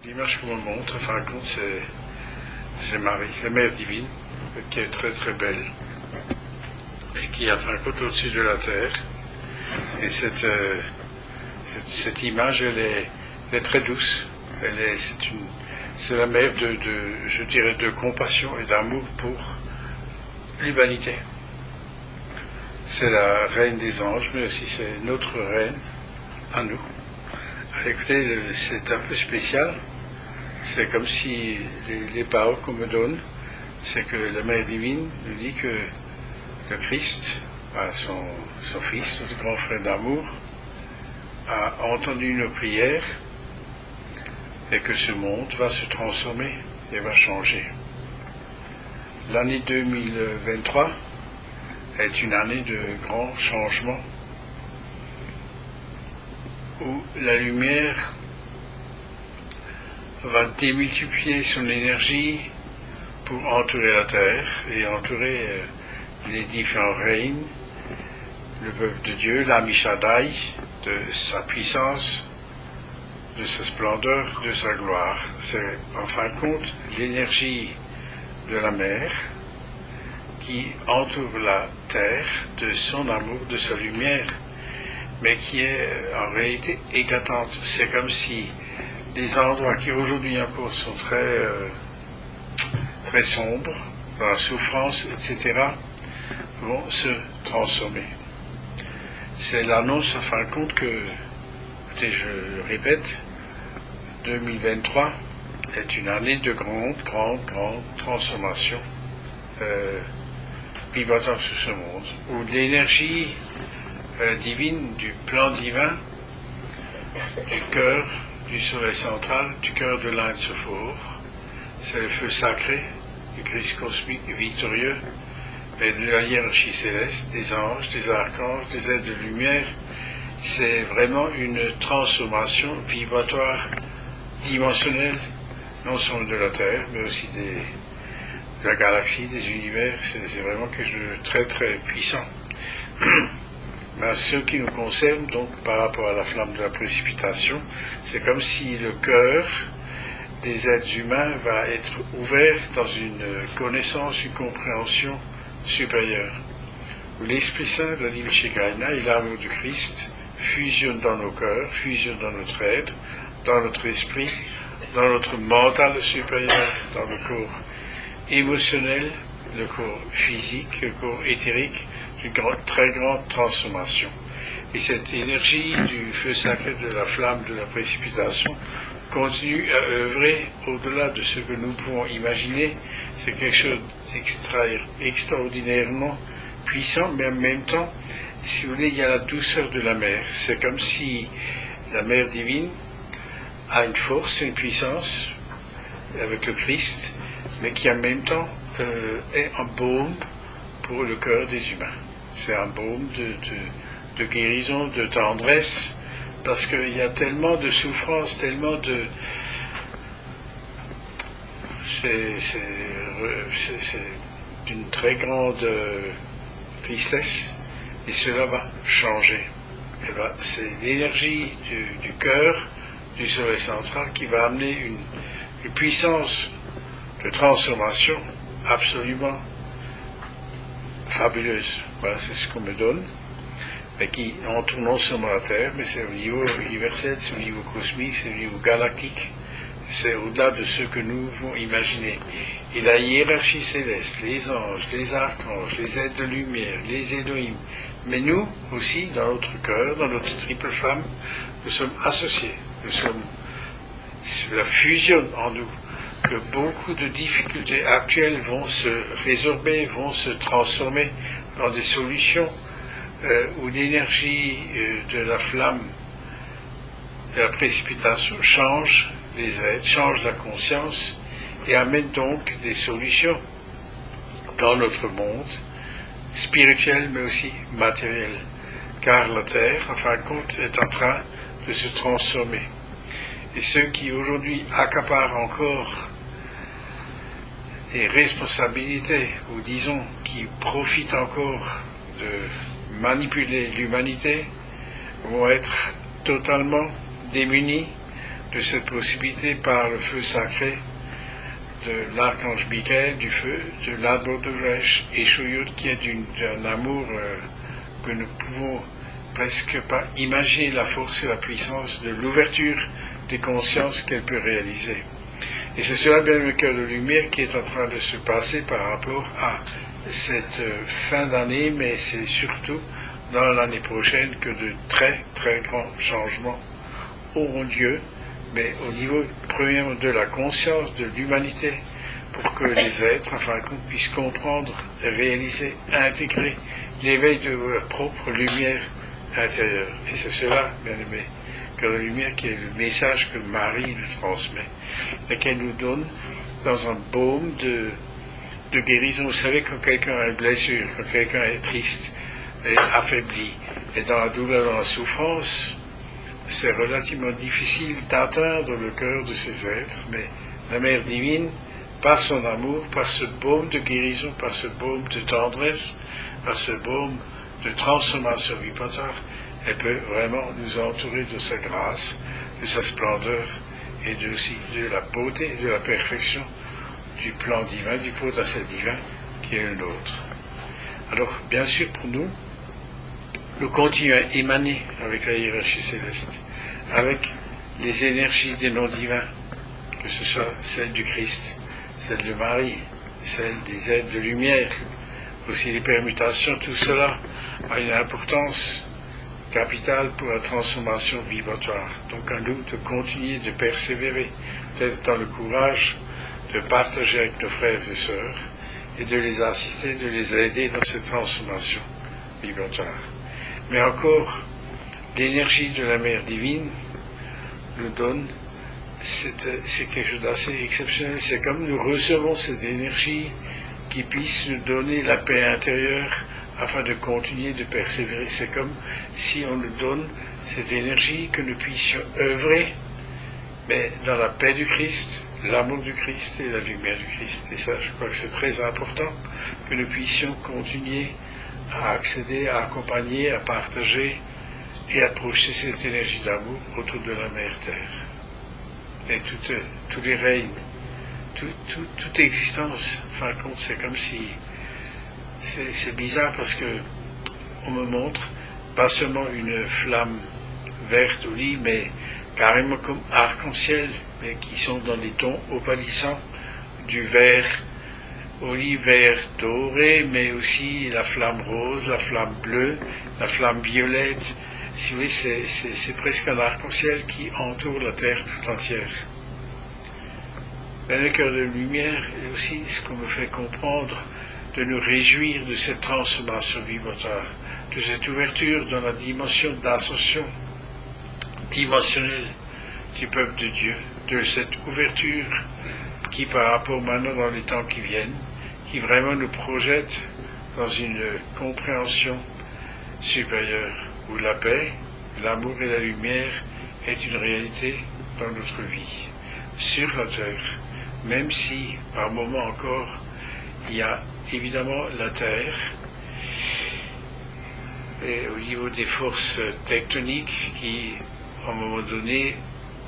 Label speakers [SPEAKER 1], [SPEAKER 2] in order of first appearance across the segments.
[SPEAKER 1] L'image qu'on me montre, en fin de compte, c'est Marie, la Mère divine, qui est très très belle, et qui est en fin de compte au-dessus de la terre. Et cette image, elle est très douce. C'est la mère je dirais, de compassion et d'amour pour l'humanité. C'est la reine des anges, mais aussi c'est notre reine à nous. Écoutez, c'est un peu spécial. C'est comme si les paroles qu'on me donne, c'est que la Mère divine nous dit que le Christ, son Fils, notre grand frère d'amour, a entendu nos prières et que ce monde va se transformer et va changer. L'année 2023 est une année de grands changements où la lumière va démultiplier son énergie pour entourer la terre et entourer les différents règnes, le peuple de Dieu, l'Amishadai, de sa puissance, de sa splendeur, de sa gloire. C'est en fin de compte l'énergie de la mer qui entoure la terre de son amour, de sa lumière, mais qui est en réalité éclatante. C'est comme si les endroits qui aujourd'hui encore sont très sombres, dans la souffrance, etc., vont se transformer. C'est l'annonce, en fin de compte, que, écoutez, je le répète, 2023 est une année de grande transformation vibratoire sur ce monde, où l'énergie divine, du plan divin, du cœur, du soleil central, du cœur de l'Inde Sophore, c'est le feu sacré du Christ cosmique victorieux, et de la hiérarchie céleste, des anges, des archanges, des êtres de lumière. C'est vraiment une transformation vibratoire, dimensionnelle, non seulement de la Terre, mais aussi de la galaxie, des univers. C'est vraiment quelque chose de très très puissant. Mais ce qui nous concerne, donc, par rapport à la flamme de la précipitation, c'est comme si le cœur des êtres humains va être ouvert dans une connaissance, une compréhension supérieure, où l'Esprit Saint de la Divine Shekinah et l'amour du Christ fusionnent dans nos cœurs, fusionnent dans notre être, dans notre esprit, dans notre mental supérieur, dans le corps émotionnel, le corps physique, le corps éthérique, une très grande transformation. Et cette énergie du feu sacré de la flamme de la précipitation continue à œuvrer au-delà de ce que nous pouvons imaginer. C'est quelque chose d'extraordinairement puissant, mais en même temps, si vous voulez, il y a la douceur de la mer. C'est comme si la mer divine a une force, une puissance avec le Christ, mais qui en même temps est un baume pour le cœur des humains. C'est un baume de guérison, de tendresse, parce qu'il y a tellement de souffrance, tellement de... C'est d'une très grande tristesse, et cela va changer. C'est l'énergie du cœur, du soleil central, qui va amener une puissance de transformation absolument fabuleuse. Voilà, c'est ce qu'on me donne, mais qui entoure non seulement la Terre, mais c'est au niveau universel, c'est au niveau cosmique, c'est au niveau galactique, c'est au-delà de ce que nous pouvons imaginer. Et la hiérarchie céleste, les anges, les archanges, les êtres de lumière, les Elohim, mais nous aussi, dans notre cœur, dans notre triple flamme, nous sommes associés, cela fusionne en nous, que beaucoup de difficultés actuelles vont se résorber, vont se transformer dans des solutions où l'énergie de la flamme, de la précipitation change les êtres, change la conscience et amène donc des solutions dans notre monde spirituel mais aussi matériel. Car la Terre, en fin de compte, est en train de se transformer. Et ceux qui aujourd'hui accaparent encore des responsabilités, ou disons, qui profitent encore de manipuler l'humanité, vont être totalement démunis de cette possibilité par le feu sacré de l'archange Michael, du feu, de l'arbre de Vrèche et Chouyot, qui est d'un amour que nous pouvons presque pas imaginer la force et la puissance de l'ouverture des consciences qu'elle peut réaliser. Et c'est cela, bien le cœur de lumière, qui est en train de se passer par rapport à cette fin d'année, mais c'est surtout dans l'année prochaine que de très très grands changements auront lieu, mais au niveau premièrement de la conscience de l'humanité, pour que les êtres, afin qu'on puisse comprendre, réaliser, intégrer l'éveil de leur propre lumière intérieure. Et c'est cela, bien aimé, que la lumière qui est le message que Marie nous transmet, et qu'elle nous donne dans un baume de guérison. Vous savez, quand quelqu'un a une blessure, quand quelqu'un est triste, est affaibli, est dans la douleur, dans la souffrance, c'est relativement difficile d'atteindre le cœur de ces êtres, mais la Mère divine, par son amour, par ce baume de guérison, par ce baume de tendresse, par ce baume de transformation vibratoire, elle peut vraiment nous entourer de sa grâce, de sa splendeur et aussi de la beauté et de la perfection du plan divin, du potentiel divin qui est le nôtre. Alors, bien sûr, pour nous continuons à émaner avec la hiérarchie céleste, avec les énergies des noms divins, que ce soit celle du Christ, celle de Marie, celle des aides de lumière, aussi les permutations, tout cela a une importance capitale pour la transformation vibratoire. Donc à nous de continuer de persévérer, d'être dans le courage de partager avec nos frères et sœurs et de les assister, de les aider dans cette transformation vibratoire. Mais encore, l'énergie de la Mère divine nous donne, c'est quelque chose d'assez exceptionnel. C'est comme nous recevons cette énergie qui puisse nous donner la paix intérieure afin de continuer de persévérer. C'est comme si on nous donne cette énergie que nous puissions œuvrer, mais dans la paix du Christ, l'amour du Christ et la lumière du Christ. Et ça, je crois que c'est très important que nous puissions continuer à accéder, à accompagner, à partager et à projeter cette énergie d'amour autour de la Mère Terre. Et tous les règnes, toute existence, en fin de compte, c'est comme si... C'est bizarre parce que on me montre pas seulement une flamme verte au lit, mais carrément comme arc-en-ciel, mais qui sont dans des tons opalissants, du vert vert doré, mais aussi la flamme rose, la flamme bleue, la flamme violette. Si vous voulez, c'est presque un arc-en-ciel qui entoure la Terre tout entière. Dans le cœur de lumière, et aussi ce qu'on me fait comprendre, de nous réjouir de cette transformation vibratoire, de cette ouverture dans la dimension d'ascension dimensionnelle du peuple de Dieu, de cette ouverture qui, par rapport maintenant dans les temps qui viennent, qui vraiment nous projette dans une compréhension supérieure, où la paix, l'amour et la lumière est une réalité dans notre vie, sur la terre, même si, par moments encore, il y a évidemment la terre, et au niveau des forces tectoniques qui, à un moment donné,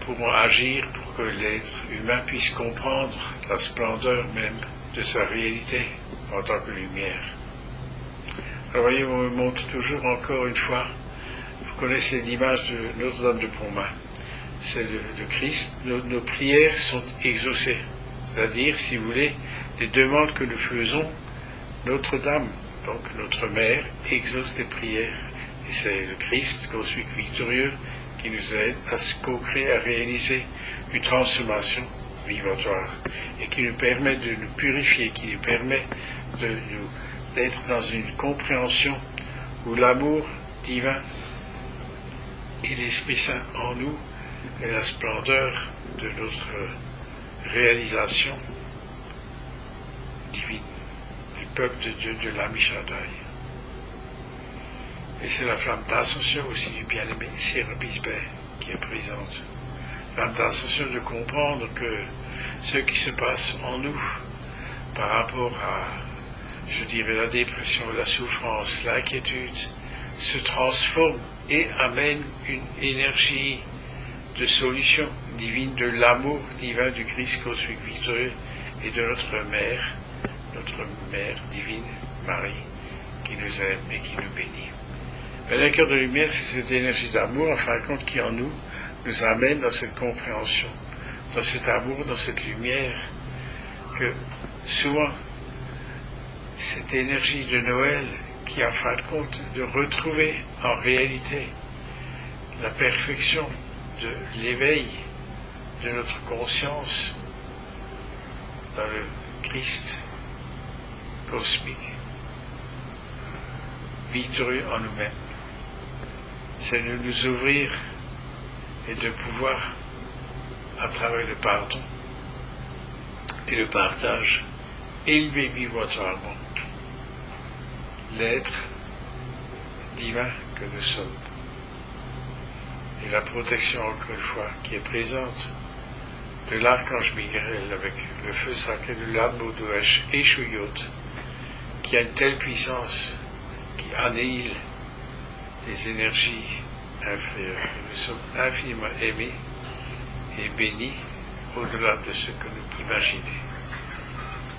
[SPEAKER 1] pourront agir pour que l'être humain puisse comprendre la splendeur même de sa réalité en tant que lumière. Alors voyez, on me montre toujours encore une fois, vous connaissez l'image de Notre-Dame de Pontmain, c'est le Christ, nos prières sont exaucées, c'est-à-dire, si vous voulez, les demandes que nous faisons, Notre-Dame, donc notre Mère, exauce les prières. Et c'est le Christ, cosmique victorieux, qui nous aide à se co-créer, à réaliser une transformation vibratoire et qui nous permet de nous purifier, qui nous permet d'être dans une compréhension où l'amour divin et l'Esprit Saint en nous est la splendeur de notre réalisation divine, du peuple de Dieu, de l'Ami Shaddai. Et c'est la flamme d'ascension aussi du bien-aimé Sérapis Bey qui est présente. Flamme d'ascension de comprendre que ce qui se passe en nous par rapport à, je dirais, la dépression, la souffrance, l'inquiétude, se transforme et amène une énergie de solution divine, de l'amour divin du Christ cosmique victorieux et de notre Mère divine, Marie, qui nous aime et qui nous bénit. Mais le cœur de lumière, c'est cette énergie d'amour, en fin de compte, qui en nous amène dans cette compréhension, dans cet amour, dans cette lumière, que souvent, cette énergie de Noël, qui en fin de compte, de retrouver en réalité la perfection de l'éveil de notre conscience dans le Christ cosmique, victorieux en nous-mêmes. C'est de nous ouvrir et de pouvoir, à travers le pardon et le partage, élever vibratoirement l'être divin que nous sommes. Et la protection, encore une fois, qui est présente de l'archange Michael avec le feu sacré de l'arbre d'Oesh et Shuyot, qui a une telle puissance qui annihile les énergies inférieures. Nous sommes infiniment aimés et bénis au-delà de ce que nous imaginons.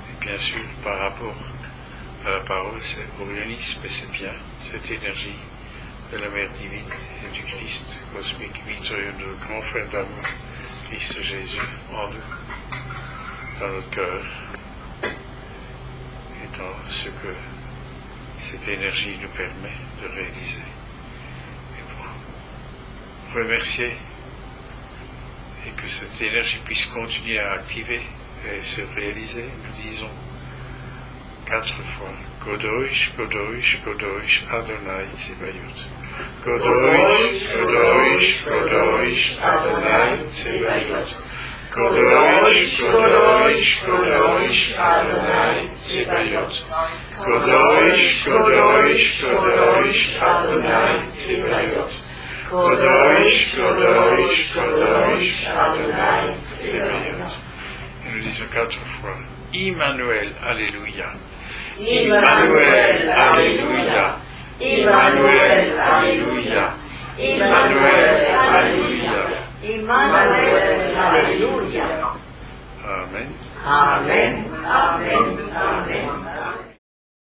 [SPEAKER 1] Et bien sûr, par rapport à la parole, c'est orionisme, et c'est bien cette énergie de la Mère divine et du Christ cosmique victorieux, de notre grand frère d'amour, Christ Jésus, en nous, dans notre cœur, et dans ce que cette énergie nous permet de réaliser. Et pour remercier et que cette énergie puisse continuer à activer et se réaliser, nous disons 4 fois Kodosh, Kodosh, Kodosh, Adonai Tsebayot. Kodosh, Kodosh, Kodosh, Adonai Tsebayot. Kodosh, Kodosh, Kodosh, Adonai Tsebayot. Kodosh, Kodosh, Kodosh, Adonai Tsebayot. Kodosh, Kodosh, Kodosh, Adonai Tsebayot. Et nous disons 4 fois Immanuel, Alléluia.
[SPEAKER 2] Immanuel, Alléluia. Immanuel, Alléluia. Immanuel,